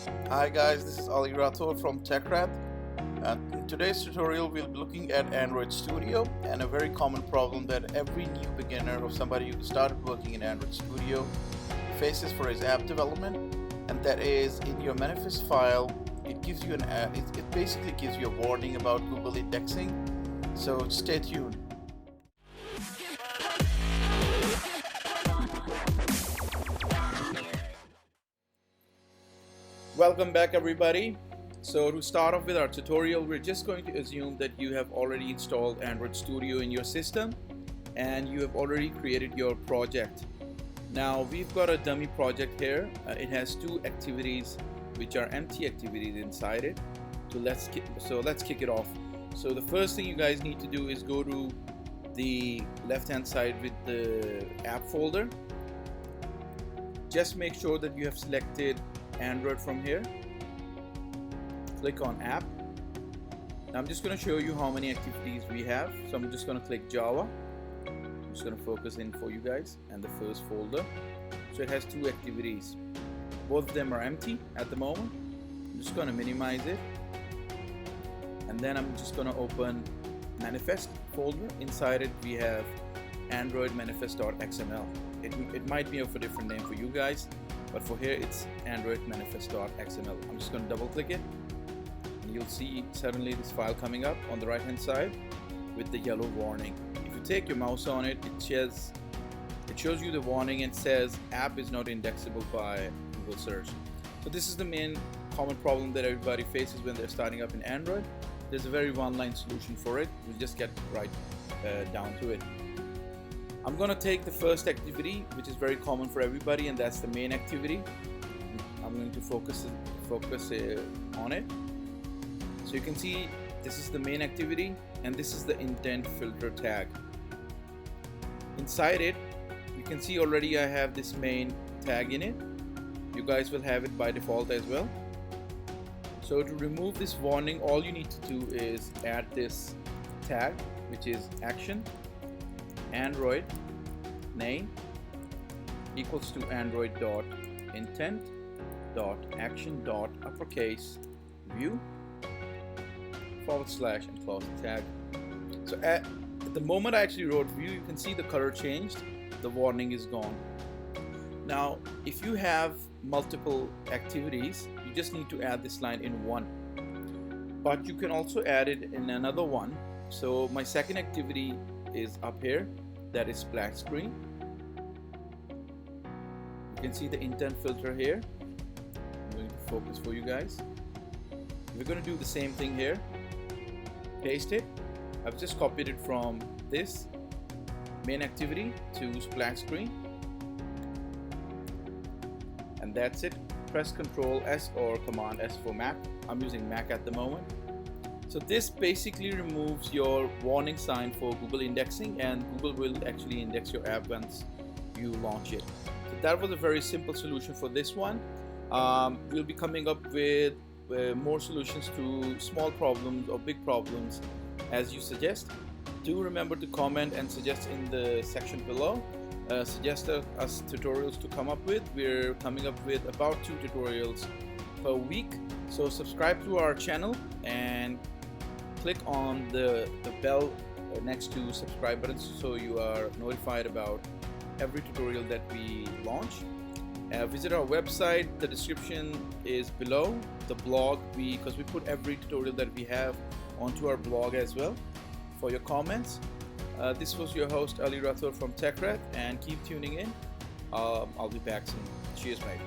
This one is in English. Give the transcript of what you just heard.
Hi guys, this is Ali Rathod from TechWrath. In today's tutorial we'll be looking at Android Studio and a very common problem that every new beginner or somebody who started working in Android Studio faces for his app development, and that is in your manifest file it gives you it basically gives you a warning about Google indexing. So stay tuned. Welcome back everybody. So to start off with our tutorial, we're just going to assume that you have already installed Android Studio in your system and you have already created your project. Now we've got a dummy project here. It has two activities which are empty activities inside it. So let's kick it off. So the first thing you guys need to do is go to the left hand side with the app folder. Just make sure that you have selected Android from here. Click on app. Now I'm just going to show you how many activities we have. So I'm just going to click Java. I'm just going to focus in for you guys, and the first folder. So it has two activities. Both of them are empty at the moment. I'm just going to minimize it, and then I'm just going to open manifest folder. Inside it we have Android manifest.xml. It might be of a different name for you guys, but for here it's Android manifest.xml. I'm just going to double click it, and you'll see suddenly this file coming up on the right hand side with the yellow warning. If you take your mouse on it, it shows you the warning and says app is not indexable by Google search. So this is the main common problem that everybody faces when they're starting up in Android. There's a very one-line solution for it. We'll just get right down to it. I'm going to take the first activity, which is very common for everybody, and that's the main activity. I'm going to focus on it. So you can see this is the main activity, and this is the intent filter tag. Inside it, you can see already I have this main tag in it. You guys will have it by default as well. So to remove this warning, all you need to do is add this tag, which is action Android name equals to android.intent.action.uppercase view / and close the tag. So at the moment I actually wrote view, you can see the color changed, the warning is gone. Now if you have multiple activities, you just need to add this line in one, but you can also add it in another one. So my second activity is up here, that is splash screen. You can see the intent filter here. I'm going to focus for you guys. We're going to do the same thing here. Paste it. I've just copied it from this main activity to splash screen, and that's it. Press Ctrl S or Command S for Mac. I'm using Mac at the moment. So this basically removes your warning sign for Google indexing, and Google will actually index your app once you launch it. So that was a very simple solution for this one. We'll be coming up with more solutions to small problems or big problems as you suggest. Do remember to comment and suggest in the section below. Suggest us tutorials to come up with. We're coming up with about 2 tutorials per week. So subscribe to our channel and click on the bell next to subscribe button so you are notified about every tutorial that we launch. Visit our website. The description is below the blog, because we put every tutorial that we have onto our blog as well for your comments. This was your host Ali Rathod from TechWrath, and keep tuning in. I'll be back soon. Cheers mate.